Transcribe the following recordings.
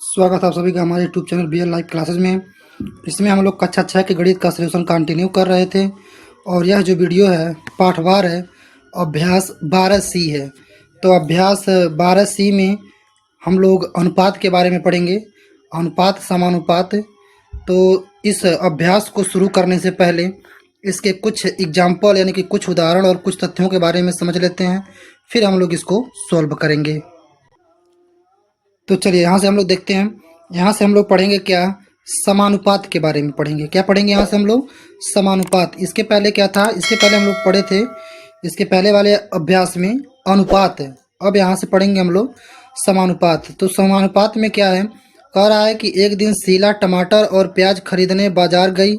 स्वागत है आप सभी का हमारे YouTube channel BL live classes में। इसमें हम लोग कक्षा 6 के गणित का सॉल्यूशन कंटिन्यू कर रहे थे और यह जो वीडियो है पाठवार है, अभ्यास 12C है। तो अभ्यास 12C में हम लोग अनुपात के बारे में पढ़ेंगे, अनुपात समानुपात। तो इस अभ्यास को शुरू करने से पहले इसके कुछ एग्जाम्पल यानी कि कुछ उदाहरण और कुछ तथ्यों के बारे में समझ लेते हैं, फिर हम लोग इसको सॉल्व करेंगे। तो चलिए यहाँ से हम लोग देखते हैं। यहाँ से हम लोग पढ़ेंगे क्या, समानुपात के बारे में पढ़ेंगे। क्या पढ़ेंगे यहाँ से हम लोग? समानुपात। इसके पहले क्या था? इसके पहले हम लोग पढ़े थे इसके पहले वाले अभ्यास में अनुपात है। अब यहाँ से पढ़ेंगे हम लोग समानुपात। तो समानुपात में क्या है, कह रहा है कि एक दिन शीला टमाटर और प्याज खरीदने बाजार गई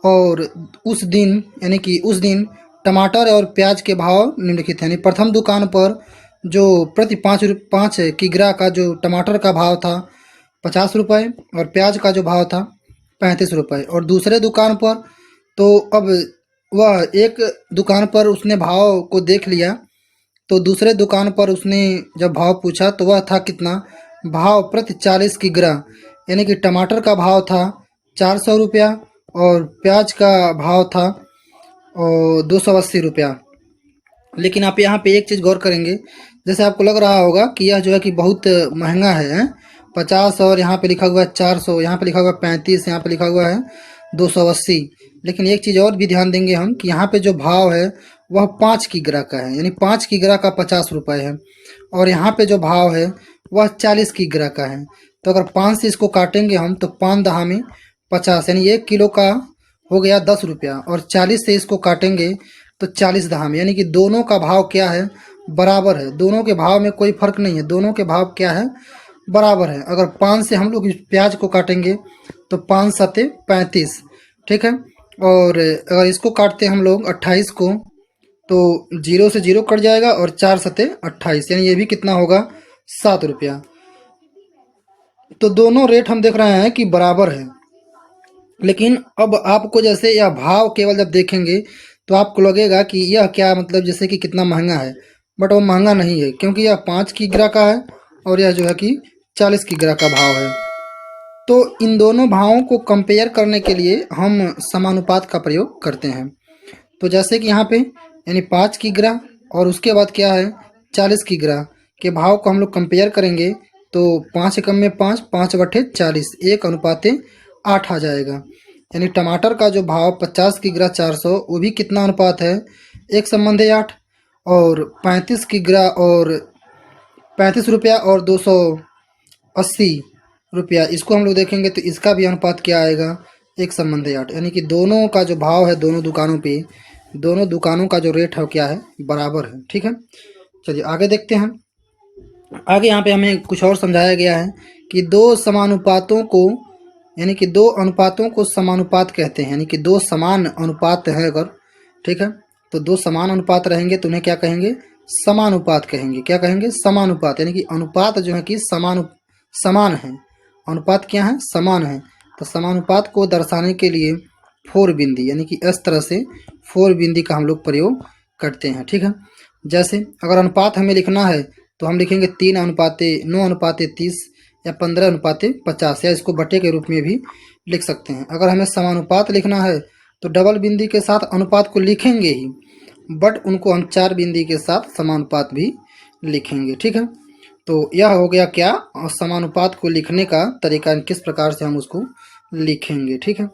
और उस दिन यानी कि उस दिन टमाटर और प्याज के भाव निम्नलिखित हैं। यानी प्रथम दुकान पर जो प्रति 5 किग्रा का जो टमाटर का भाव था 50 रुपये और प्याज का जो भाव था 35 रुपये, और दूसरे दुकान पर तो अब वह एक दुकान पर उसने भाव को देख लिया, तो दूसरे दुकान पर उसने जब भाव पूछा तो वह था कितना, भाव प्रति 40 किग्रा, यानी कि टमाटर का भाव था 400 रुपया और प्याज का भाव था 280 रुपया। लेकिन आप यहाँ पे एक चीज़ गौर करेंगे, जैसे आपको लग रहा होगा कि यह जो है कि बहुत महंगा है 50, और यहाँ पे लिखा हुआ है 400, यहाँ पे लिखा हुआ है 35, यहाँ पे लिखा हुआ है 280। लेकिन एक चीज़ और भी ध्यान देंगे हम कि यहाँ पे जो भाव है वह 5 किग्रा का है, यानी 5 किग्रा का 50 रुपये है, और यहाँ पे जो भाव है वह 40 किग्रा का है। तो अगर 5 से इसको काटेंगे हम तो 5 दहा में 50, यानी 1 किलो का हो गया 10 रुपया, और 40 से इसको काटेंगे तो 40 दहा में, यानी कि दोनों का भाव क्या है, बराबर है। दोनों के भाव में कोई फर्क नहीं है, दोनों के भाव क्या है, बराबर है। अगर 5 से हम लोग इस प्याज को काटेंगे तो 5 सते 35, ठीक है। और अगर इसको काटते हैं हम लोग 28 को तो 0 से 0 कट जाएगा और 4 सते 28, यानी ये भी कितना होगा, 7 रुपया। तो दोनों रेट हम देख रहे हैं कि बराबर है। लेकिन अब आपको जैसे यह भाव केवल जब देखेंगे तो आपको लगेगा कि यह क्या, मतलब जैसे कि कितना महंगा है, बट वो महंगा नहीं है, क्योंकि यह 5 किग्रा का है और यह जो है कि 40 किग्रा का भाव है। तो इन दोनों भावों को कंपेयर करने के लिए हम समानुपात का प्रयोग करते हैं। तो जैसे कि यहाँ पे यानी 5 किग्रा और उसके बाद क्या है 40 किग्रा के भाव को हम लोग कंपेयर करेंगे तो 5 एकम में 5, 5 बटे 40, 1:8 आ जाएगा। यानी टमाटर का जो भाव 50 किग्रा 400, वो भी कितना अनुपात है, 1:8। और 35 किग्रा और 35 रुपया और 280 रुपया, इसको हम लोग देखेंगे तो इसका भी अनुपात क्या आएगा, 1:8। यानी कि दोनों का जो भाव है दोनों दुकानों पे, दोनों दुकानों का जो रेट है क्या है, बराबर है, ठीक है। चलिए आगे देखते हैं। आगे यहाँ पे हमें कुछ और समझाया गया है कि दो समानुपातों को यानी कि दो अनुपातों को समानुपात कहते हैं। यानी कि दो समान अनुपात है अगर, ठीक है, तो दो समान अनुपात रहेंगे तो उन्हें क्या कहेंगे, समानुपात कहेंगे। क्या कहेंगे, समानुपात। यानी कि अनुपात जो है कि समान है, अनुपात क्या है, समान है। तो समानुपात को दर्शाने के लिए 4 बिंदी यानी कि इस तरह से 4 बिंदी का हम लोग प्रयोग करते हैं, ठीक है। जैसे अगर अनुपात हमें लिखना है तो हम लिखेंगे 3:9:30 या 15:50, या इसको बटे के रूप में भी लिख सकते हैं। अगर हमें समानुपात लिखना है तो डबल बिंदी के साथ अनुपात को लिखेंगे ही, बट उनको हम 4 बिंदी के साथ समानुपात भी लिखेंगे, ठीक है। तो यह हो गया क्या, समानुपात को लिखने का तरीका, किस प्रकार से हम उसको लिखेंगे, ठीक है।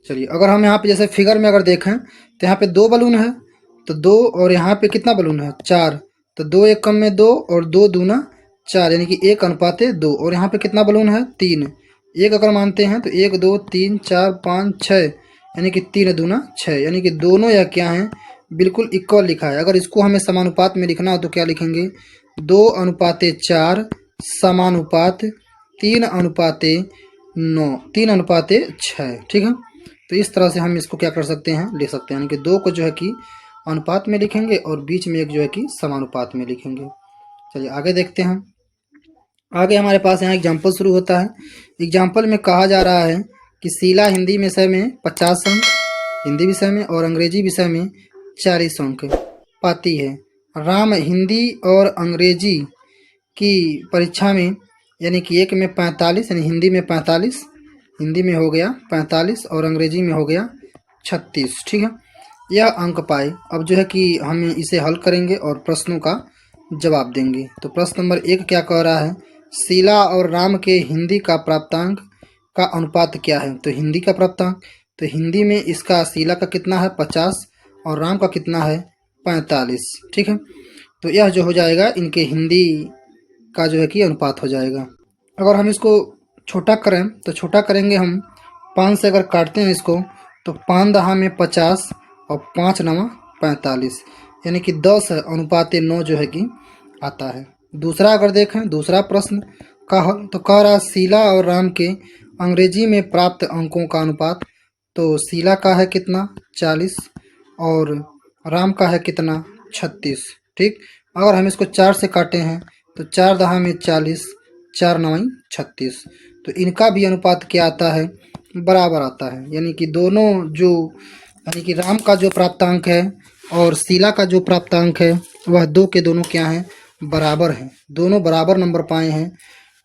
चलिए अगर हम यहाँ पे जैसे फिगर में अगर देखें तो यहाँ पे 2 बलून है, तो 2, और यहाँ पे कितना बलून है, 4, तो 2 एकम में 2 और 2 दूना 4, यानी कि 1:2। और यहाँ पे कितना बलून है, 3, एक अगर मानते हैं तो 1 2 3 4 5 6, यानी कि 3 दूना 6, यानी कि दोनों यह क्या है, बिल्कुल इक्वल लिखा है। अगर इसको हमें समानुपात में लिखना हो तो क्या लिखेंगे, 2:4 समानुपात 3:9, 3:6, ठीक है। तो इस तरह से हम इसको क्या कर सकते हैं, लिख सकते हैं। यानी कि 2 को जो है कि अनुपात में लिखेंगे और बीच में एक जो है कि समानुपात में लिखेंगे। चलिए आगे देखते हैं। आगे हमारे पास यहाँ एग्जाम्पल शुरू होता है। एग्जाम्पल में कहा जा रहा है कि शीला हिंदी विषय में 50 अंक, हिंदी विषय में, और अंग्रेजी विषय में 40 अंक पाती है। राम हिंदी और अंग्रेजी की परीक्षा में यानी कि एक में 45, यानी हिंदी में 45, हिंदी में हो गया 45 और अंग्रेजी में हो गया 36। ठीक है, यह अंक पाए। अब जो है कि हम इसे हल करेंगे और प्रश्नों का जवाब देंगे। तो प्रश्न नंबर 1 क्या कह रहा है, शीला और राम के हिंदी का प्राप्तांक का अनुपात क्या है। तो हिंदी का प्राप्तांक, तो हिंदी में इसका शीला का कितना है 50 और राम का कितना है 45। ठीक है, तो यह जो हो जाएगा इनके हिंदी का जो है कि अनुपात हो जाएगा। अगर हम इसको छोटा करें तो छोटा करेंगे हम 5 से अगर काटते हैं इसको तो 5 दहा में 50 और 5 नवा 45, यानी कि 10:9 जो है कि आता है। दूसरा अगर देखें, दूसरा प्रश्न का हल तो कह रहा है शीला और राम के अंग्रेजी में प्राप्त अंकों का अनुपात। तो शीला का है कितना 40 और राम का है कितना 36। ठीक, अगर हम इसको 4 से काटे हैं तो 4 दहा में 40, 4 नवाई 36, तो इनका भी अनुपात क्या आता है बराबर आता है। यानी कि दोनों जो, यानी कि राम का जो प्राप्तांक है और शीला का जो प्राप्तांक है वह दो के दोनों क्या हैं बराबर हैं। दोनों बराबर नंबर पाए हैं,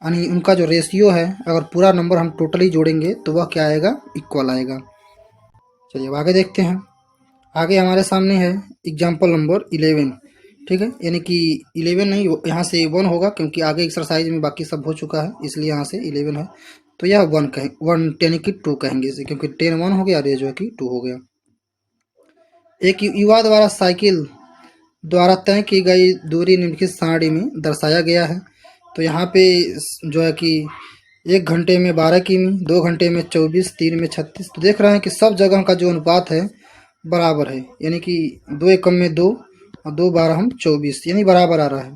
यानी उनका जो रेशियो है अगर पूरा नंबर हम टोटली जोड़ेंगे तो वह क्या आएगा इक्वल आएगा। चलिए अब आगे देखते हैं। आगे हमारे सामने है एग्जाम्पल नंबर 11। ठीक है, यानी कि 11 नहीं, यहाँ से 1 होगा क्योंकि आगे एक्सरसाइज में बाकी सब हो चुका है, इसलिए यहाँ से 11 है। तो यह 1 कहें, 1 यानी कि 2 कहेंगे इसे, क्योंकि 10 1 हो गया और ये जो है कि 2 हो गया। एक युवा द्वारा साइकिल द्वारा तय की गई दूरी निम्नलिखित सारणी में दर्शाया गया है। तो यहाँ पे जो है कि 1 घंटे में 12 किमी, 2 घंटे में 24, 3 में 36। तो देख रहे हैं कि सब जगह का जो अनुपात है बराबर है, यानी कि 2 एकम में 2 और 2 12 हम 24, यानी बराबर आ रहा है।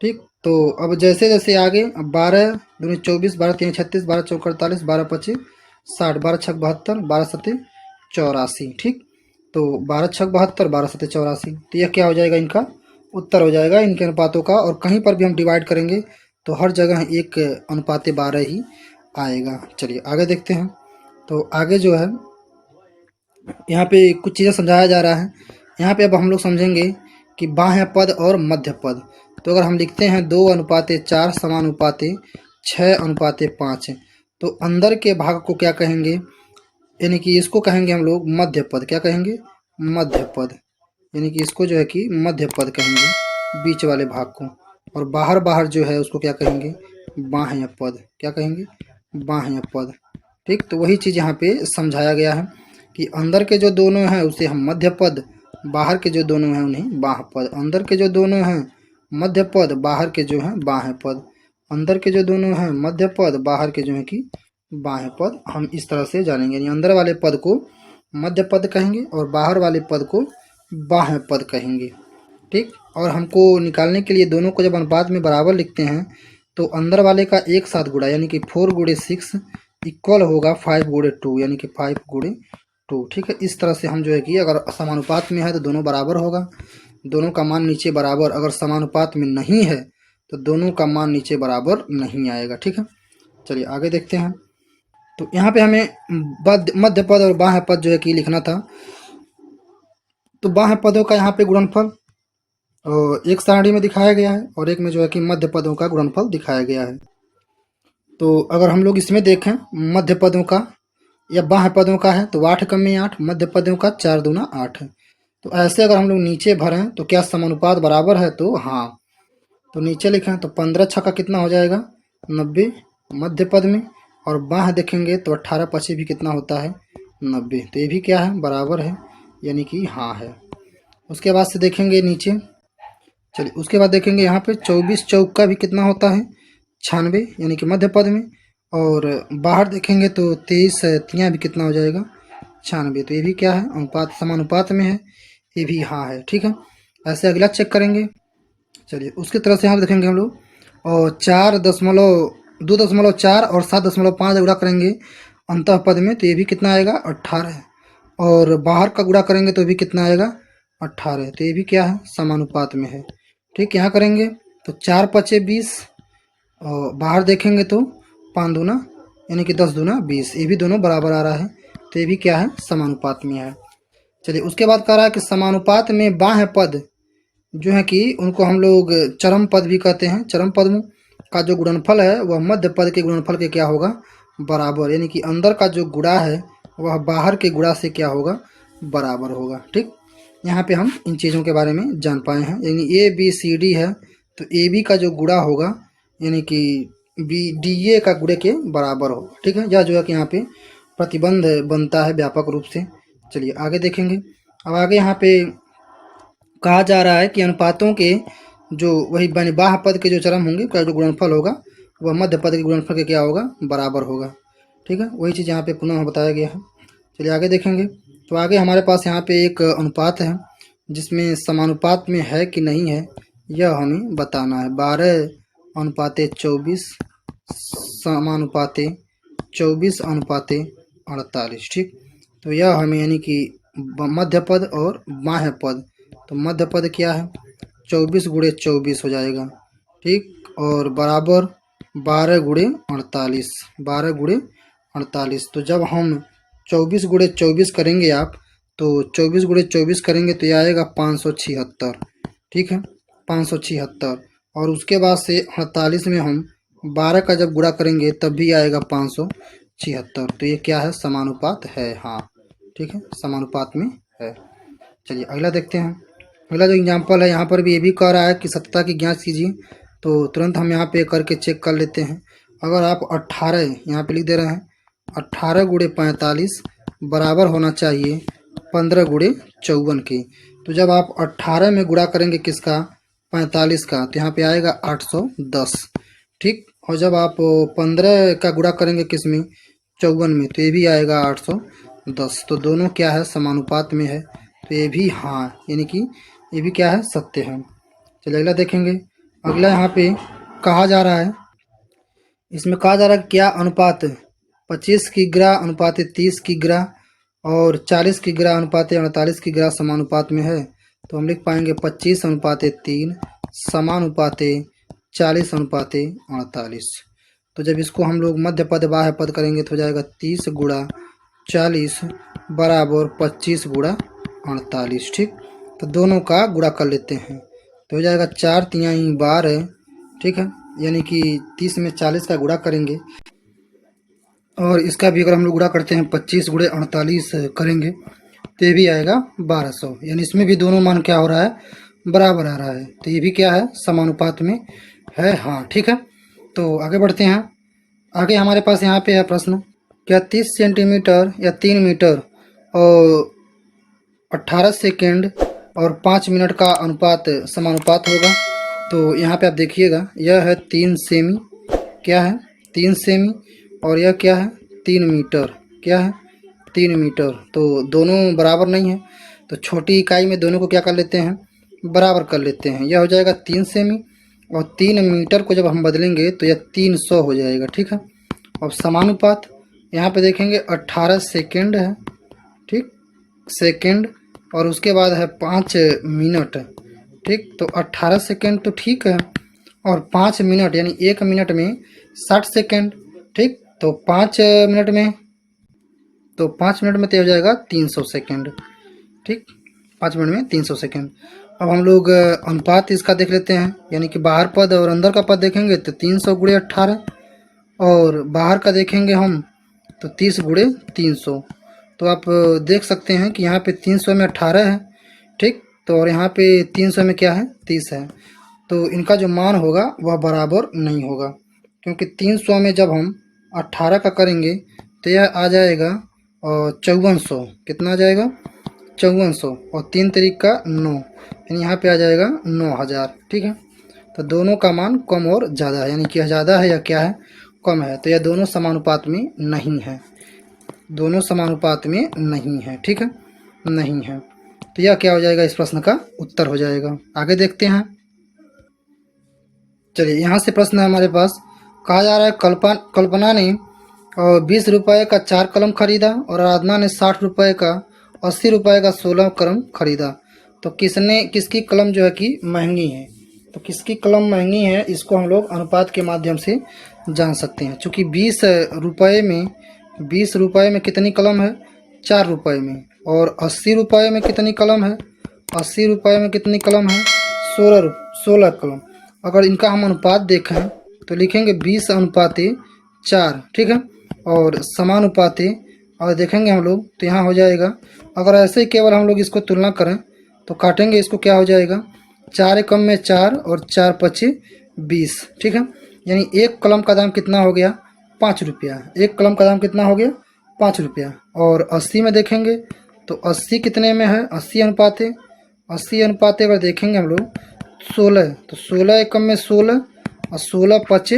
ठीक, तो अब जैसे जैसे आगे, अब 12 दूनी 24, 12 3 36, 12 चौक 48, 12 25 60, 12 छक 72, 12 सत्ते 84। ठीक, तो 12 छक 72, 12 सत्ते 84, तो यह क्या हो जाएगा इनका उत्तर हो जाएगा इनके अनुपातों का। और कहीं पर भी हम डिवाइड करेंगे तो हर जगह 1:12 ही आएगा। चलिए आगे देखते हैं। तो आगे जो है यहाँ पे कुछ चीज़ें समझाया जा रहा है। यहाँ पे अब हम लोग समझेंगे कि बाह्य पद और मध्य पद। तो अगर हम लिखते हैं 2:4 समानुपाते 6:5, तो अंदर के भाग को क्या कहेंगे, यानी कि इसको कहेंगे हम लोग मध्य पद। क्या कहेंगे मध्य पद, यानी कि इसको जो है कि मध्य पद कहेंगे बीच वाले भाग को। और बाहर बाहर जो है उसको क्या कहेंगे बाह्य पद। क्या कहेंगे बाह्य पद। ठीक, तो वही चीज़ यहाँ पे समझाया गया है कि अंदर के जो दोनों हैं उसे हम मध्य पद, बाहर के जो दोनों हैं उन्हें बाह्य पद। अंदर के जो दोनों हैं मध्य पद, बाहर के जो हैं बाह्य पद। अंदर के जो दोनों हैं मध्य पद, बाहर के जो है कि बाह्य पद। हम इस तरह से जानेंगे, यानी अंदर वाले पद को मध्य पद कहेंगे और बाहर वाले पद को बाह्य पद कहेंगे। ठीक, और हमको निकालने के लिए दोनों को जब अनुपात में बराबर लिखते हैं तो अंदर वाले का एक साथ गुणा, यानी कि 4 × 6 इक्वल होगा 5 × 2, यानी कि 5 × 2। ठीक है, इस तरह से हम जो है कि अगर समानुपात में है तो दोनों बराबर होगा, दोनों का मान नीचे बराबर। अगर समानुपात में नहीं है तो दोनों का मान नीचे बराबर नहीं आएगा। ठीक है, चलिए आगे देखते हैं। तो यहाँ पे हमें मध्य पद और बाह्य पद जो है कि लिखना था। तो बाह्य पदों का यहाँ पे गुणनफल और एक सारणी में दिखाया गया है और एक में जो है कि मध्य पदों का गुणनफल दिखाया गया है। तो अगर हम लोग इसमें देखें मध्य पदों का या बाह्य पदों का है तो 8 कम में 8, मध्य पदों का 4 दूना 8 है। तो ऐसे अगर हम लोग नीचे भरें तो क्या समानुपात बराबर है, तो हाँ। तो नीचे लिखें तो 15 छक्का कितना हो जाएगा 90 मध्य पद में, और बाह्य देखेंगे तो 18 पचे भी कितना होता है 90। तो ये भी क्या है बराबर है, यानी कि हाँ है। उसके बाद से देखेंगे नीचे, चलिए उसके बाद देखेंगे यहाँ पे 24 चौक का भी कितना होता है 96, यानी कि मध्य पद में। और बाहर देखेंगे तो 23 तियाँ भी कितना हो जाएगा 96। तो ये भी क्या है अनुपात समानुपात में है, ये भी हाँ है। ठीक है, ऐसे अगला चेक करेंगे। चलिए उसकी तरफ से यहाँ देखेंगे हम लोग, और 2.4 और 7.5 गुणा करेंगे अंतः पद में तो ये भी कितना आएगा 18। और बाहर का गुणा करेंगे तो भी कितना आएगा 18। तो ये भी क्या है समानुपात में है। ठीक, यहाँ करेंगे तो 4 पचे 20 और बाहर देखेंगे तो 5 दूना यानी कि 10 दूना 20, ये भी दोनों बराबर आ रहा है। तो ये भी क्या है समानुपात में है। चलिए उसके बाद कह रहा है कि समानुपात में बाह्य पद जो है कि उनको हम लोग चरम पद भी कहते हैं। चरम पद का जो गुणनफल है वह मध्य पद के गुणनफल के क्या होगा, बराबर, यानी कि अंदर का जो गुणा है वह बाहर के गुणा से क्या होगा, बराबर होगा। ठीक, यहाँ पे हम इन चीज़ों के बारे में जान पाए हैं। यानी ए बी सी डी है तो ए बी का जो गुणा होगा यानी कि बी डी ए का गुणे के बराबर होगा। ठीक है, यह जो है कि यहाँ पे प्रतिबंध बनता है व्यापक रूप से। चलिए आगे देखेंगे। अब आगे यहाँ पे कहा जा रहा है कि अनुपातों के जो वही बाह्य पद के जो चरम होंगे का जो गुणनफल होगा वह मध्य पद के गुणनफल के क्या होगा, बराबर होगा। ठीक है, वही चीज़ यहाँ पे पुनः बताया गया है। चलिए आगे देखेंगे। तो आगे हमारे पास यहाँ पे एक अनुपात है जिसमें समानुपात में है कि नहीं है यह हमें बताना है। 12:24 समानुपाते 24:48। ठीक, तो यह हमें यानी कि मध्य पद और बाह्य पद, तो मध्य पद क्या है 24 × 24 हो जाएगा। ठीक, और बराबर 12 × 48, 12 × 48। तो जब हम 24 × 24 करेंगे आप, तो 24 × 24 करेंगे तो यह आएगा 576। ठीक है, 576। और उसके बाद से 48 में हम 12 का जब गुणा करेंगे तब भी आएगा 576। तो ये क्या है, समानुपात है। हाँ ठीक है, समानुपात में है। चलिए अगला देखते हैं। अगला जो एग्जाम्पल है यहाँ पर भी ये भी कह रहा है कि सत्यता की जांच कीजिए। तो तुरंत हम यहाँ पे करके चेक कर लेते हैं। अगर आप 18 यहाँ पे लिख दे रहे हैं, 18 × 45 बराबर होना चाहिए 15 × 54 के। तो जब आप 18 में गुणा करेंगे किसका, 45 का, तो यहाँ पे आएगा 810। ठीक, और जब आप 15 का गुणा करेंगे किस में, 54 में, तो ये भी आएगा 810। तो दोनों क्या है, समानुपात में है। तो ये भी हाँ, यानी कि ये भी क्या है, सत्य है। चलिए अगला देखेंगे। अगला यहाँ पे कहा जा रहा है, इसमें कहा जा रहा है कि क्या अनुपात 25 की ग्रा अनुपात 30 की ग्रा और 40 की ग्रा अनुपात 48 की ग्रा समानुपात में है। तो हम लिख पाएंगे 25:3 समानुपात 40:48। तो जब इसको हम लोग मध्य पद बाह्य पद करेंगे तो हो जाएगा 30 × 40 बराबर 25 × 48। ठीक, तो दोनों का गुणा कर लेते हैं तो हो जाएगा 4 तिहाई 12। ठीक है, यानी कि 30 में 40 का गुणा करेंगे और इसका भी अगर हम लोग गुणा करते हैं 25 × 48 करेंगे तो ये भी आएगा 1200। यानी इसमें भी दोनों मान क्या हो रहा है, बराबर आ रहा है। तो ये भी क्या है, समानुपात में है। हाँ ठीक है, तो आगे बढ़ते हैं। आगे हमारे पास यहाँ पे है प्रश्न, क्या 30 सेंटीमीटर या 3 मीटर और 18 सेकेंड और 5 मिनट का अनुपात समानुपात होगा। तो यहाँ पे आप देखिएगा, यह है 3 सेमी, क्या है 3 सेमी, और यह क्या है 3 मीटर, क्या है 3 मीटर। तो दोनों बराबर नहीं है, तो छोटी इकाई में दोनों को क्या कर लेते हैं, बराबर कर लेते हैं। यह हो जाएगा 3 सेमी और 3 मीटर को जब हम बदलेंगे तो यह 300 हो जाएगा। ठीक है, अब समानुपात यहाँ पे देखेंगे 18 सेकेंड है। ठीक, सेकेंड, और उसके बाद है 5 मिनट। ठीक, तो 18 सेकेंड तो ठीक है, और 5 मिनट यानी 1 मिनट में 60 सेकेंड। ठीक, तो 5 मिनट में तो 5 मिनट में तय हो जाएगा 300 सेकेंड। ठीक, 5 मिनट में 300 सेकेंड। अब हम लोग अनुपात इसका देख लेते हैं, यानी कि बाहर पद और अंदर का पद देखेंगे तो 300 × 18, और बाहर का देखेंगे हम तो 30 × 300। तो आप देख सकते हैं कि यहाँ पे 300 में 18 है। ठीक, तो और यहाँ पे 300 में क्या है, 30 है। तो इनका जो मान होगा वह बराबर नहीं होगा, क्योंकि 300 में जब हम 18 का करेंगे तो यह आ जाएगा 5400। कितना आ जाएगा, 5400, और 3 तरीक का 9, यानी यहाँ पे आ जाएगा 9000। ठीक है, तो दोनों का मान कम और ज़्यादा है, यानी कि ज़्यादा है या क्या है, कम है। तो यह दोनों समानुपात में नहीं है, दोनों समानुपात में नहीं है। ठीक है, नहीं है। तो यह क्या हो जाएगा, इस प्रश्न का उत्तर हो जाएगा। आगे देखते हैं। चलिए यहाँ से प्रश्न है हमारे पास, कहा जा रहा है कल्पना ने 20 रुपये का 4 कलम खरीदा और आराधना ने 60 रुपये का 80 रुपये का 16 कलम खरीदा। तो किसकी कलम जो है कि महंगी है। तो किसकी कलम महंगी है इसको हम लोग अनुपात के माध्यम से जान सकते हैं। चूँकि 20 रुपये में कितनी कलम है, 4 रुपये में, और 80 रुपये में कितनी कलम है, 80 रुपये में कितनी कलम है, 16 कलम। अगर इनका हम अनुपात देखें तो लिखेंगे 20:4, ठीक है। और समानुपाती और देखेंगे हम लोग तो यहाँ हो जाएगा, अगर ऐसे ही केवल हम लोग इसको तुलना करें तो काटेंगे इसको, क्या हो जाएगा 4 एकम में 4 और 4 पच्चे 20, ठीक है। यानी एक कलम का दाम कितना हो गया 5 रुपया, एक कलम का दाम कितना हो गया 5 रुपया। और 80 में देखेंगे तो 80 कितने में है, 80 अनुपाते अगर देखेंगे हम लोग 16, तो 16 एकम में 16 और 16 पच्चे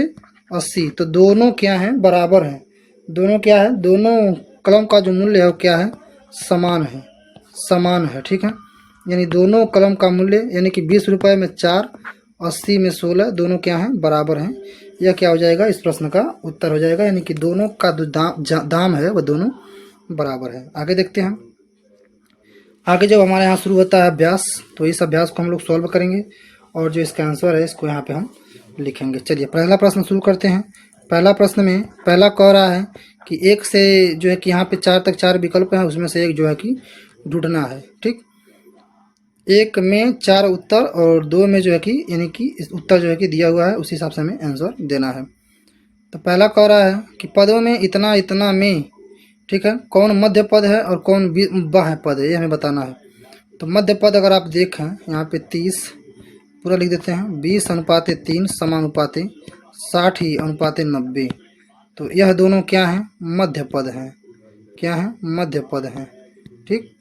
80, तो दोनों क्या हैं बराबर हैं। दोनों क्या है, दोनों कलम का जो मूल्य है वो क्या है समान है, ठीक है। यानी दोनों कलम का मूल्य यानी कि 20 रुपये में 4, 80 में 16, दोनों क्या हैं बराबर हैं। यह क्या हो जाएगा, इस प्रश्न का उत्तर हो जाएगा। यानी कि दोनों का जो दाम है वह दोनों बराबर है। आगे देखते हैं। आगे जब हमारे यहाँ शुरू होता है अभ्यास, तो इस अभ्यास को हम लोग सॉल्व करेंगे और जो इसका आंसर है इसको यहाँ पे हम लिखेंगे। चलिए पहला प्रश्न शुरू करते हैं। पहला प्रश्न में पहला कह रहा है कि एक से जो है कि यहाँ पे 4 तक 4 विकल्प हैं, उसमें से एक जो है कि ढूंढना है, ठीक। एक में 4 उत्तर और 2 में जो है कि यानी कि इस उत्तर जो है कि दिया हुआ है, उसी हिसाब से हमें आंसर देना है। तो पहला कह रहा है कि पदों में इतना इतना में, ठीक है, कौन मध्य पद है और कौन बाह्य पद है, ये हमें बताना है। तो मध्य पद अगर आप देखें यहाँ पे 30 पूरा लिख देते हैं, 20:3 समानुपाते 60:90, तो यह दोनों क्या हैं मध्य पद हैं, क्या हैं मध्य पद हैं, ठीक।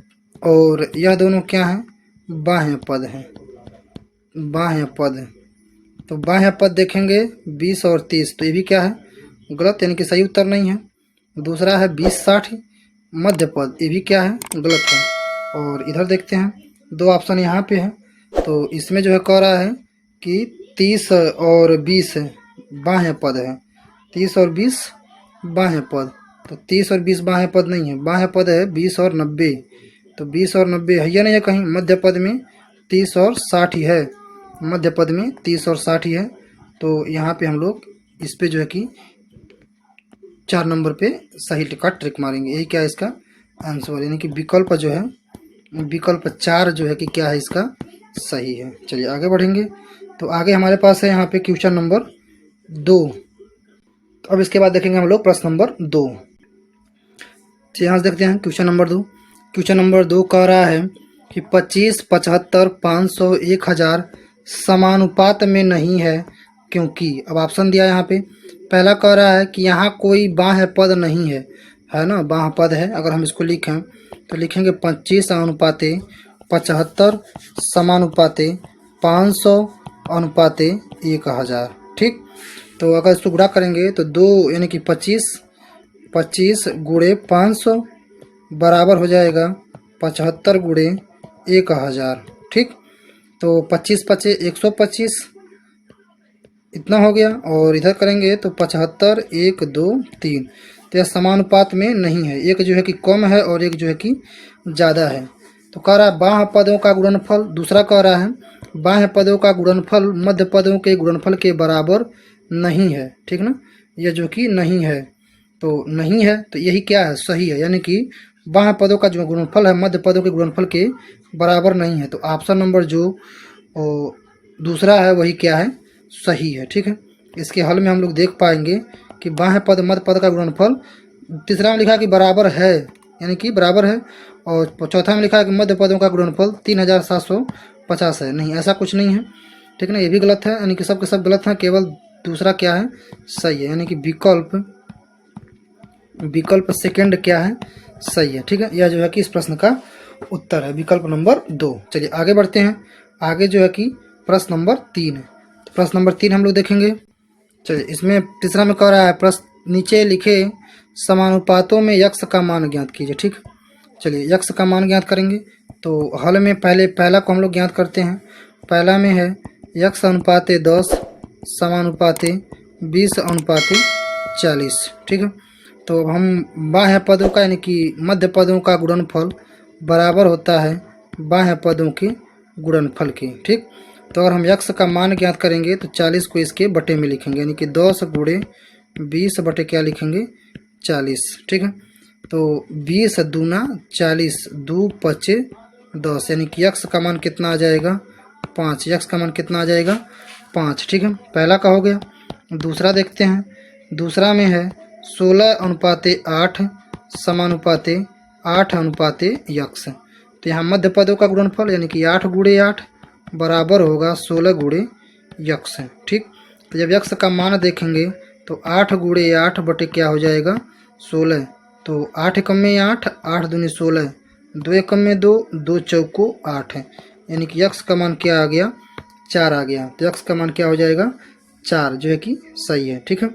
और यह दोनों क्या हैं बाह्य पद हैं, बाह्य पद। तो बाह्य पद देखेंगे 20 और 30, तो ये भी क्या है गलत, यानी कि सही उत्तर नहीं है। दूसरा है 20-60 मध्य पद, ये भी क्या है गलत है। और इधर देखते हैं 2 ऑप्शन यहाँ पे है, तो इसमें जो है कह रहा है कि 30 और 20 बाह्य पद है, 30 और 20 बाह्य पद। तो 30 और 20 बाह्य पद नहीं है, बाह्य पद है 20 और 90। तो 20 और 90 है या नहीं है कहीं, मध्य पद में 30 और 60 ही है, मध्य पद में 30 और 60 ही है। तो यहाँ पे हम लोग इस पे जो है कि 4 नंबर पे सही का ट्रिक मारेंगे, यही क्या है इसका आंसर, यानी कि विकल्प जो है विकल्प 4 जो है कि क्या है इसका सही है। चलिए आगे बढ़ेंगे। तो आगे हमारे पास है यहाँ पे क्वेश्चन नंबर 2। तो अब इसके बाद देखेंगे हम लोग प्रश्न नंबर 2। तो यहाँ से देखते हैं क्वेश्चन नंबर 2। क्वेश्चन नंबर 2 कह रहा है कि 25, 75, 500, 1000 समानुपात में नहीं है क्योंकि, अब ऑप्शन दिया यहाँ पे। पहला कह रहा है कि यहाँ कोई बाह्य पद नहीं है ना, बाह्य पद है। अगर हम इसको लिखें तो लिखेंगे 25:75 समानुपाते 500:1000, ठीक। तो अगर इसको गुणा करेंगे तो 2 यानी कि 25 गुणे 500 बराबर हो जाएगा 75 गुणे 1000, ठीक। तो 25 पचे 125 इतना हो गया। और इधर करेंगे तो 75 1 2 3, तो यह समानुपात में नहीं है, एक जो है कि कम है और एक जो है कि ज़्यादा है। तो कह रहा है बाह्य पदों का गुणनफल, दूसरा कह रहा है बाह्य पदों का गुणनफल मध्य पदों के गुणनफल के बराबर नहीं है, ठीक ना। यह जो कि नहीं है, तो नहीं है तो यही क्या है सही है, यानी कि बाह्य पदों का जो गुणनफल है मध्य पदों के गुणनफल के बराबर नहीं है। तो ऑप्शन नंबर जो दूसरा है वही क्या है सही है, ठीक है। इसके हल में हम लोग देख पाएंगे कि बाह्य पद मध्य पद का गुणनफल तीसरा में लिखा कि बराबर है, यानी कि बराबर है। और चौथा में लिखा है कि मध्य पदों का गुणनफल 3750 है, नहीं ऐसा कुछ नहीं है, ठीक है ना। ये भी गलत है, यानी कि सब के सब गलत हैं, केवल दूसरा क्या है सही है, यानी कि विकल्प सेकंड क्या है सही है, ठीक है। यह जो है कि इस प्रश्न का उत्तर है विकल्प नंबर 2। चलिए आगे बढ़ते हैं। आगे जो है कि प्रश्न नंबर 3 है। तो प्रश्न नंबर 3 हम लोग देखेंगे। चलिए इसमें तीसरा में कह रहा है प्रश्न नीचे लिखे समानुपातों में यक्स का मान ज्ञात कीजिए, ठीक। चलिए यक्स का मान ज्ञात करेंगे। तो हल में पहला को हम लोग ज्ञात करते हैं। पहला में है यक्स अनुपाते 10 समानुपाते 20:40, ठीक है। तो अब हम बाह्य पदों का यानी कि मध्य पदों का गुणनफल बराबर होता है बाह्य पदों के गुणनफल के, ठीक। तो अगर हम यक्स का मान ज्ञात करेंगे तो 40 को इसके बटे में लिखेंगे, यानी कि 10 गुणे 20 बटे क्या लिखेंगे 40, ठीक है। तो 20 दूना 40, 2 पचे 10, यानी कि यक्स का मान कितना आ जाएगा 5, यक्स का मान कितना आ जाएगा 5, ठीक है। पहला का हो गया। दूसरा देखते हैं। दूसरा में है 16:8 समानुपाते 8 अनुपाते यक्स। तो यहाँ मध्य पदों का गुणनफल यानी कि 8 गुणे 8 बराबर होगा 16 गुणे यक्स। ठीक, तो जब यक्स का मान देखेंगे तो 8 गुणे 8 बटे क्या हो जाएगा 16। तो 8 एकम में 8, 8 दूनी 16, 2 एकम में 2, 2 चौको 8 है, यानी कि यक्स का मान क्या आ गया 4 आ गया। तो यक्स का मान क्या हो जाएगा 4, जो है कि सही है। ठीक है,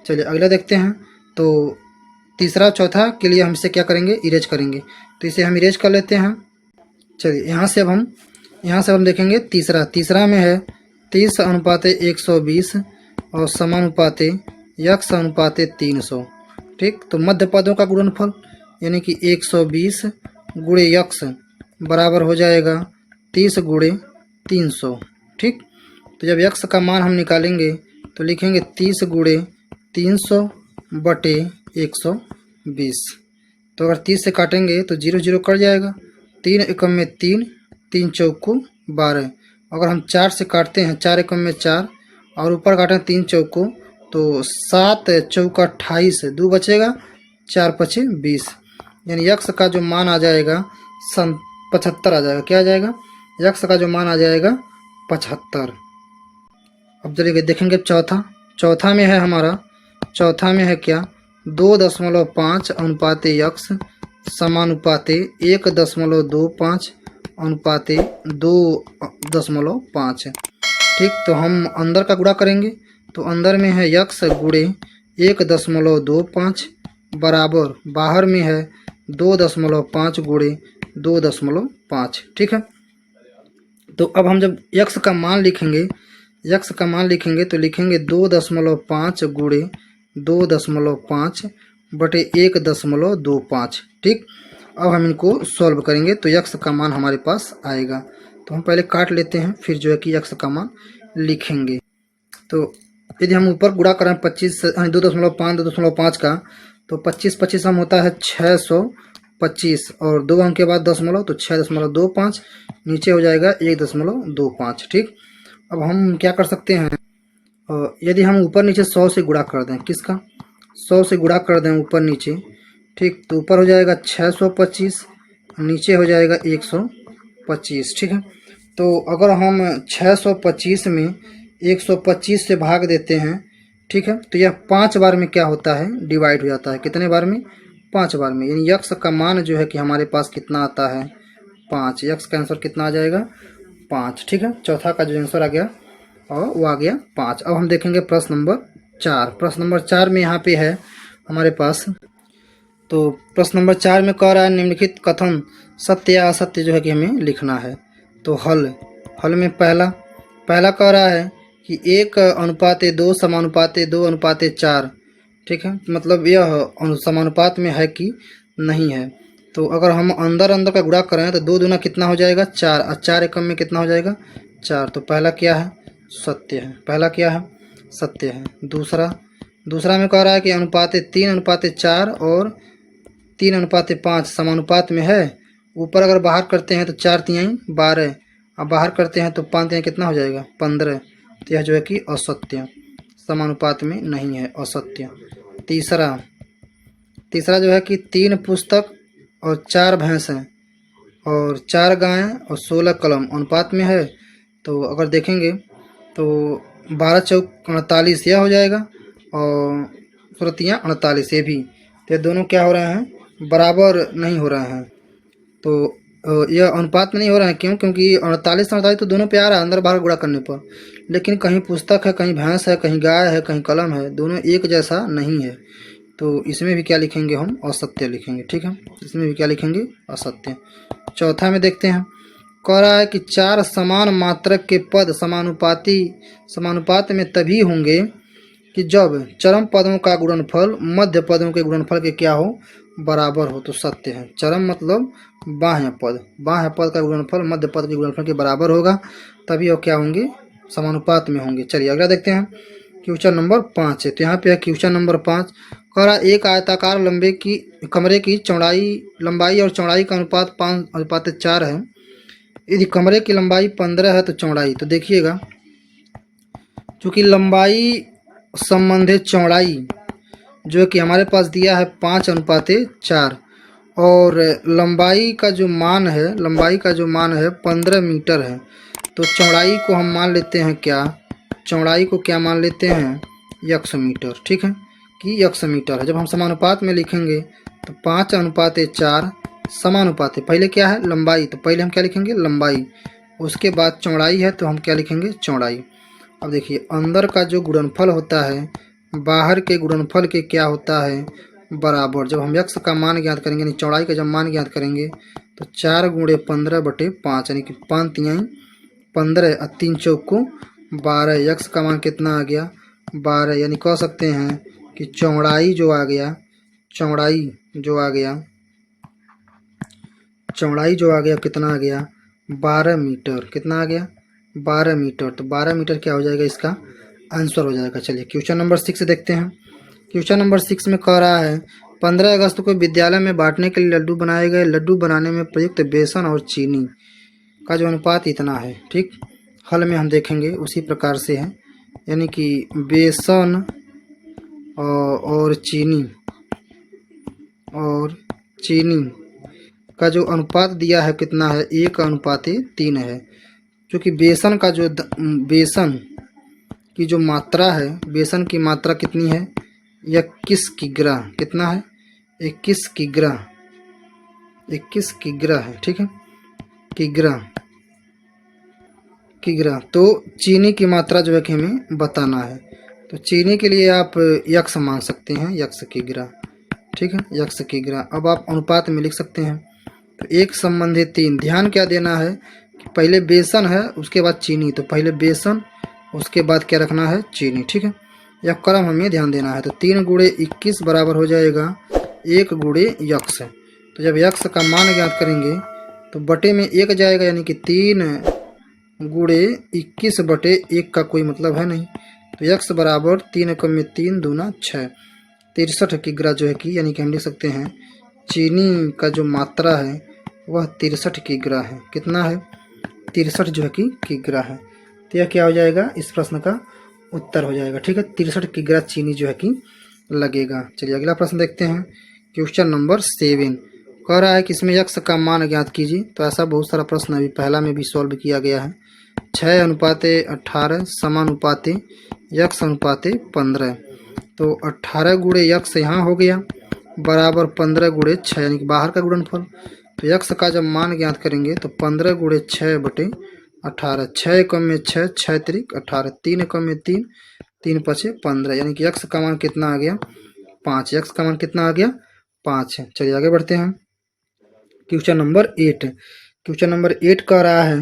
चलिए अगला देखते हैं। तो तीसरा चौथा के लिए हम इसे क्या करेंगे इरेज करेंगे, तो इसे हम इरेज कर लेते हैं। चलिए यहाँ से हम देखेंगे तीसरा में है 30:120 और समानुपाते यक्स अनुपाते 300। ठीक, तो मध्य पदों का गुणनफल यानी कि 120 गुणे यक्स बराबर हो जाएगा 30 गुणे 300। ठीक, तो जब यक्स का मान हम निकालेंगे तो लिखेंगे 30 गुणे 300 बटे 120। तो अगर 30 से काटेंगे तो 0 0 कट जाएगा, 3 एकम में 3, 3 चौको 12। अगर हम 4 से काटते हैं 4 एकम में 4 और ऊपर काटें 3 चौको तो 7 चौका 28, 2 बचेगा, 4 पचे 20, यानी यक्स का जो मान आ जाएगा 75 आ जाएगा। क्या आ जाएगा यक्स का जो मान आ जाएगा 75। अब चलिए देखेंगे चौथा में है हमारा, चौथा में है क्या 2.5 अनुपाते यक्स समानुपाते 1.25 अनुपाते 2.5। ठीक, तो हम अंदर का गुणा करेंगे तो अंदर में है यक्स गुणे 1.25 बराबर बाहर में है 2.5 गुणे 2.5। ठीक है, तो अब हम जब यक्स का मान लिखेंगे तो लिखेंगे 2.5 गुणे 2.5 बटे 1.25। ठीक, अब हम इनको सॉल्व करेंगे तो यक्स का मान हमारे पास आएगा। तो हम पहले काट लेते हैं, फिर जो है कि यक्स का मान लिखेंगे। तो यदि हम ऊपर गुणा करें 2.5 का तो 25 हम होता है 625 और 2 अंक के बाद दशमलव तो 6.25, नीचे हो जाएगा 1.25। ठीक, अब हम क्या कर सकते हैं, यदि हम ऊपर नीचे 100 से गुणा कर दें, किसका 100 से गुणा कर दें ऊपर नीचे। ठीक, तो ऊपर हो जाएगा 625, नीचे हो जाएगा 125। ठीक है, तो अगर हम 625 में 125 से भाग देते हैं, ठीक है, तो यह 5 बार में क्या होता है डिवाइड हो जाता है। कितने बार में 5 बार में, यानी यक्स का मान जो है कि हमारे पास कितना आता है 5। यक्स का आंसर कितना आ जाएगा 5। ठीक है, चौथा का जो आंसर आ गया और वो आ गया 5। अब हम देखेंगे प्रश्न नंबर 4। प्रश्न नंबर 4 में यहाँ पे है हमारे पास, तो प्रश्न नंबर 4 में कह रहा है निम्नलिखित कथन सत्य या असत्य जो है कि हमें लिखना है। तो हल में पहला कह रहा है कि 1:2 समानुपाते 2:4। ठीक है, मतलब यह समानुपात में है कि नहीं है। तो अगर हम अंदर का गुणा करें तो 2 दूना कितना हो जाएगा 4 और 4 एकम में कितना हो जाएगा 4। तो पहला क्या है सत्य है। दूसरा में कह रहा है कि अनुपाते 3:4 और 3:5 समानुपात में है। ऊपर अगर बाहर करते हैं तो 4 तिहाई 12, अब बाहर करते हैं तो 5 तिहाई कितना हो जाएगा 15। तो यह जो है कि असत्य, समानुपात में नहीं है, असत्य। तीसरा जो है कि 3 पुस्तक और 4 भैंसें और 4 गायें और 16 कलम अनुपात में है। तो अगर देखेंगे तो 12 चौक 48 यह हो जाएगा और 48 ये भी। तो ये दोनों क्या हो रहे हैं बराबर नहीं हो रहे हैं। तो यह अनुपात में नहीं हो रहा है, क्यों? क्योंकि 48 तो दोनों पे आ रहा है अंदर बाहर गुणा करने पर, लेकिन कहीं पुस्तक है, कहीं भैंस है, कहीं गाय है, कहीं कलम है, दोनों एक जैसा नहीं है। तो इसमें भी क्या लिखेंगे हम असत्य लिखेंगे। ठीक है, इसमें भी क्या लिखेंगे असत्य। चौथा में देखते हैं, कह रहा है कि 4 समान मात्रक के पद समानुपात में तभी होंगे कि जब चरम पदों का गुणनफल मध्य पदों के गुणनफल के क्या हो बराबर हो। तो सत्य है। चरम मतलब बाह्य पद का गुणनफल मध्य पद के गुणनफल के बराबर होगा, तभी वो क्या होंगे समानुपात में होंगे। चलिए अगला देखते हैं, क्वेश्चन नंबर 5 है। तो यहाँ पे है क्वेश्चन नंबर 5, कह रहा एक आयताकार कमरे की लंबाई और चौड़ाई का अनुपात 5:4 है। यदि कमरे की लंबाई 15 है तो चौड़ाई, तो देखिएगा चूँकि लंबाई संबंधित चौड़ाई जो कि हमारे पास दिया है 5:4 और लंबाई का जो मान है, लंबाई का जो मान है 15 मीटर है। तो चौड़ाई को हम मान लेते हैं क्या, चौड़ाई को क्या मान लेते हैं, यक्स मीटर। ठीक है कि यक्स मीटर है। जब हम समानुपात में लिखेंगे तो 5:4 समानुपात, पहले क्या है लंबाई, तो पहले हम क्या लिखेंगे लंबाई, उसके बाद चौड़ाई है तो हम क्या लिखेंगे चौड़ाई। अब देखिए अंदर का जो गुणनफल होता है बाहर के गुणनफल के क्या होता है बराबर। जब हम यक्स का मान ज्ञात करेंगे यानी चौड़ाई का जब मान ज्ञात करेंगे तो 4 × 15/5 यानी कि 5 तिहाई 15 और 3 चौको 12। यक्स का मान कितना आ गया 12, यानी कह सकते हैं कि चौड़ाई जो आ गया, चौड़ाई जो आ गया, चौड़ाई जो आ गया कितना आ गया 12 मीटर। कितना आ गया 12 मीटर। तो 12 मीटर क्या हो जाएगा, इसका आंसर हो जाएगा। चलिए क्वेश्चन नंबर 6 देखते हैं। क्वेश्चन नंबर 6 में कह रहा है 15 अगस्त को विद्यालय में बांटने के लिए लड्डू बनाए गए। लड्डू बनाने में प्रयुक्त बेसन और चीनी का जो अनुपात इतना है। ठीक, हल में हम देखेंगे उसी प्रकार से है, यानी कि बेसन और चीनी का जो अनुपात दिया है कितना है 1:3 है। क्योंकि बेसन का जो बेसन की जो मात्रा है, बेसन की मात्रा कितनी है 21 किग्रा। कितना है 21 किग्रा, 21 किग्रा है। ठीक है किग्रा, किग्रा। तो चीनी की मात्रा जो है कि हमें बताना है, तो चीनी के लिए आप यक्स मान सकते हैं, यक्स किग्रा। ठीक है यक्स किग्रा। अब आप अनुपात में लिख सकते हैं तो 1:3। ध्यान क्या देना है कि पहले बेसन है उसके बाद चीनी, तो पहले बेसन उसके बाद क्या रखना है चीनी। ठीक है यह क्रम हमें ध्यान देना है। तो 3 × 21 बराबर हो जाएगा 1 × यक्स। तो जब यक्स का मान ज्ञात करेंगे तो बटे में 1 जाएगा, यानी कि 3 × 21/1 का कोई मतलब है नहीं। तो यक्स बराबर 3 × 3 दूना 6, 63 किग्रा जो है कि, यानी कि हम लिख सकते हैं चीनी का जो मात्रा है वह 63 किग्रा है। कितना है 63 जो है कि किग्रा है। तो यह क्या हो जाएगा, इस प्रश्न का उत्तर हो जाएगा। ठीक है 63 किग्रा चीनी जो है कि लगेगा। चलिए अगला प्रश्न देखते हैं। क्वेश्चन नंबर 7 कह रहा है कि इसमें यक्स का मान ज्ञात कीजिए। तो ऐसा बहुत सारा प्रश्न अभी पहला में भी सॉल्व किया गया है। 6:18 समानुपाते यक्स अनुपाते 15। तो 18 × यक्स यहाँ हो गया बराबर 15 × 6, यानी कि बाहर का गुणनफल। तो यक्स का जब मान ज्ञात करेंगे तो 15 × 6/18, 6 × 6 6 × 18, 3 × 3 3 × 5 15, यानी कि यक्स का मान कितना आ गया 5। यक्स का मान कितना आ गया 5 है। चलिए आगे बढ़ते हैं। Question number 8। क्वेश्चन नंबर 8 कह रहा है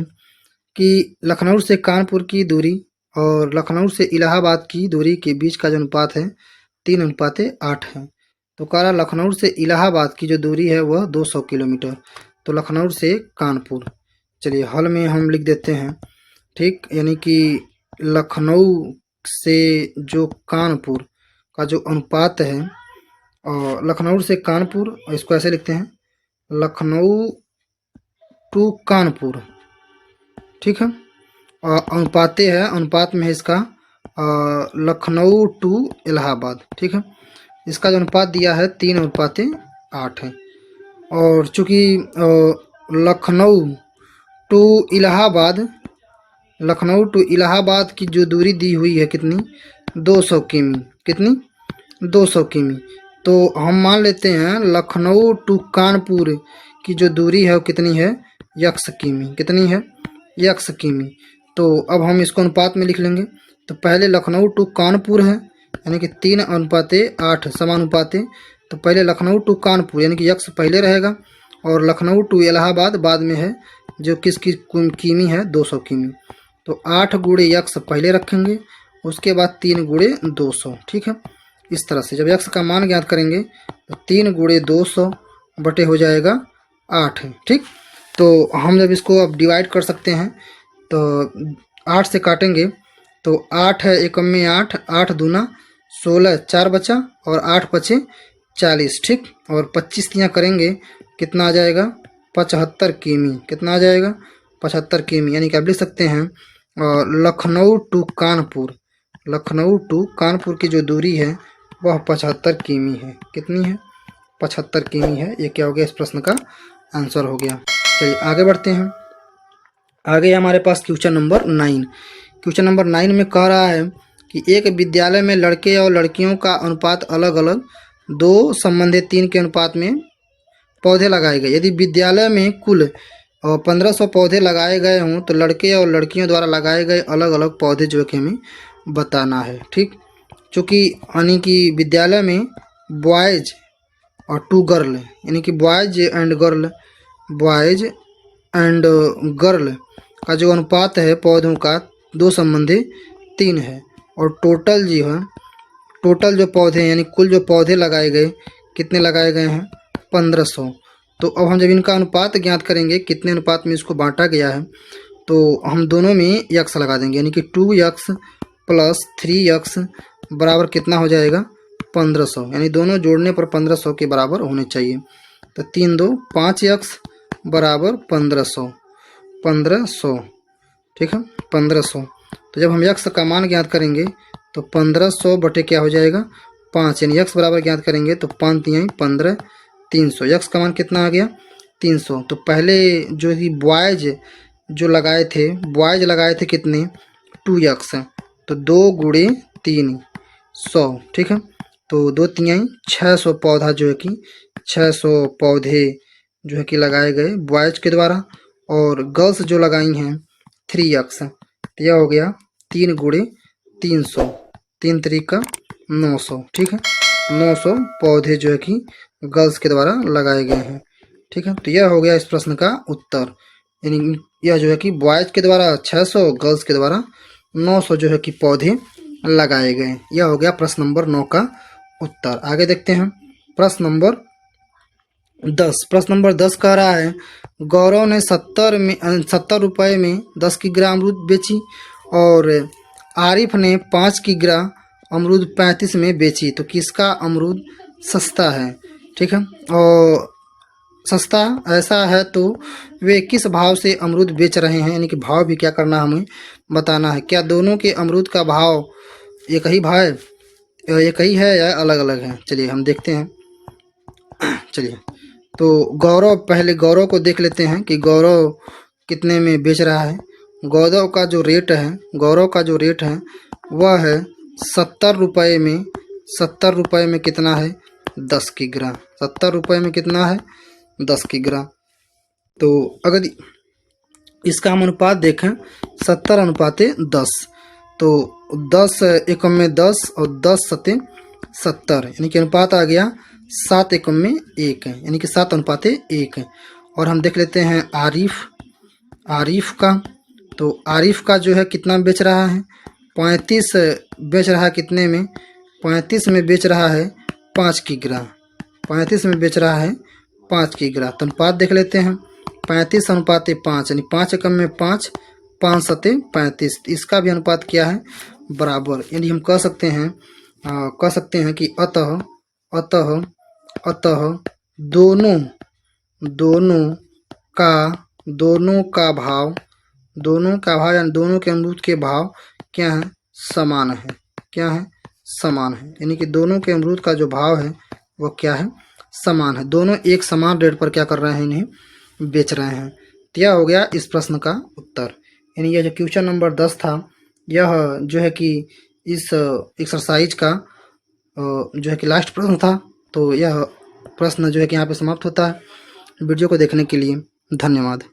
कि लखनऊ से कानपुर की दूरी और लखनऊ से इलाहाबाद की दूरी के बीच का जो अनुपात है 3:8 है। तो कह रहा लखनऊ से इलाहाबाद की जो दूरी है वह 200 किलोमीटर। तो लखनऊ से कानपुर, चलिए हल में हम लिख देते हैं। ठीक, यानी कि लखनऊ से जो कानपुर का जो अनुपात है, और लखनऊ से कानपुर, इसको ऐसे लिखते हैं लखनऊ टू कानपुर। ठीक है अनुपाते है, अनुपात में है इसका लखनऊ टू इलाहाबाद। ठीक है इसका जो अनुपात दिया है 3:8 है। और चूँकि लखनऊ टू इलाहाबाद, लखनऊ टू इलाहाबाद की जो दूरी दी हुई है कितनी 200 किमी। कितनी 200 किमी। तो हम मान लेते हैं लखनऊ टू कानपुर की जो दूरी है वो कितनी है यक्स किमी। कितनी है यक्स किमी। तो अब हम इसको अनुपात में लिख लेंगे। तो पहले लखनऊ टू कानपुर है, यानी कि 3:8 समानुपाते। तो पहले लखनऊ टू कानपुर यानी कि यक्स पहले रहेगा, और लखनऊ टू इलाहाबाद बाद में है, जो किसकी किमी है 200 किमी। तो 8 × यक्स पहले रखेंगे, उसके बाद 3 × 200। ठीक है इस तरह से जब यक्स का मान ज्ञात करेंगे तो 3 × 200 बटे हो जाएगा 8 है। ठीक, तो हम जब इसको अब डिवाइड कर सकते हैं तो 8 से काटेंगे तो 8 है 1 में 8, 8 दूना 16, 4 बचा और 8 बचे 40। ठीक, और 25 यहाँ करेंगे कितना आ जाएगा 75 किमी। कितना आ जाएगा 75 किमी, यानी कि आप लिख सकते हैं लखनऊ टू कानपुर, लखनऊ टू कानपुर की जो दूरी है वह 75 किमी है। कितनी है? 75 किमी है। ये क्या हो गया? इस प्रश्न का आंसर हो गया। चलिए आगे बढ़ते हैं। आगे हमारे पास क्वेश्चन नंबर 9। क्वेश्चन नंबर 9 में कह रहा है कि एक विद्यालय में लड़के और लड़कियों का अनुपात अलग अलग 2:3 के अनुपात में पौधे लगाए गए। यदि विद्यालय में कुल 1500 पौधे लगाए गए हों तो लड़के और लड़कियों द्वारा लगाए गए अलग अलग पौधे जो है कि हमें बताना है। ठीक, चूँकि यानी कि विद्यालय में बॉयज़ और 2 गर्ल, यानी कि बॉयज़ एंड गर्ल का जो अनुपात है पौधों का 2:3 है। और टोटल जो पौधे यानी कुल जो पौधे लगाए गए कितने लगाए गए हैं? 1500। तो अब हम जब इनका अनुपात ज्ञात करेंगे कितने अनुपात में इसको बांटा गया है तो हम दोनों में यक्स लगा देंगे, यानी कि 2x + 3x बराबर कितना हो जाएगा? 1500, यानी दोनों जोड़ने पर 1500 के बराबर होने चाहिए। तो 3 2 5x बराबर 1500। ठीक है, 1500। तो जब हम यक्स का मान ज्ञात करेंगे तो 1500 बटे क्या हो जाएगा? 5, यानी यक्स बराबर ज्ञात करेंगे तो 5 × 15 300। यक्स का मान कितना आ गया? 300। तो पहले जो ही बॉयज़ जो लगाए थे कितने? 2x, तो 2 × 3 100। ठीक है, तो 2 × 3 600 पौधा जो है कि 600 पौधे जो है कि लगाए गए बॉयज़ के द्वारा, और गर्ल्स जो लगाई हैं 3x। तो यह हो गया 3 × 300, 3 3 900। ठीक है, 900 पौधे जो है कि गर्ल्स के द्वारा लगाए गए हैं। ठीक है, तो यह हो गया इस प्रश्न का उत्तर। यानी यह जो है कि बॉयज़ के द्वारा 600, गर्ल्स के द्वारा 900 जो है कि पौधे लगाए गए। यह हो गया प्रश्न नंबर 9 का उत्तर। आगे देखते हैं प्रश्न नंबर 10। प्रश्न नंबर 10 कह रहा है गौरव ने 70 रुपये में 10 किग्रा अमरूद बेची और आरिफ ने 5 किग्रा अमरूद 35 में बेची, तो किसका अमरूद सस्ता है? ठीक है, और सस्ता ऐसा है तो वे किस भाव से अमरूद बेच रहे हैं, यानी कि भाव भी क्या करना हमें बताना है। क्या दोनों के अमरूद का भाव एक ही है या अलग अलग है? चलिए हम देखते हैं। चलिए, तो पहले गौरव को देख लेते हैं कि गौरव कितने में बेच रहा है। गौरव का जो रेट है वह है 70 रुपये में। 70 रुपये में कितना है? 10 किग्रा। 70 रुपये में कितना है? 10 किग्रा। तो अगर इसका हम अनुपात देखें 70:10, तो 10 एकम में 10 और 10 सते 70, यानी कि अनुपात आ गया 7 एकम में 1 है, यानी कि 7:1 है। और हम देख लेते हैं आरिफ का। तो आरिफ का जो है कितना बेच रहा है? 35 बेच रहा है। कितने में? 35 में बेच रहा है 5 किग्रा। 35 में बेच रहा है 5 किग्रा। तो अनुपात देख लेते हैं 35:5, यानी 5 एकम में 5, 5 सते 35। इसका भी अनुपात क्या है? बराबर। यानी हम कह सकते हैं कि अतः दोनों का भाव यानी दोनों के अमरूद के भाव क्या है? समान है। क्या है? समान है, यानी कि दोनों के अमरूद का जो भाव है वो क्या है? समान है। दोनों एक समान रेट पर क्या कर रहे हैं? इन्हें बेच रहे हैं। तो यह हो गया इस प्रश्न का उत्तर। यानी यह जो क्वेश्चन नंबर 10 था यह जो है कि इस एक्सरसाइज का जो है कि लास्ट प्रश्न था। तो यह प्रश्न जो है कि यहाँ पे समाप्त होता है। वीडियो को देखने के लिए धन्यवाद।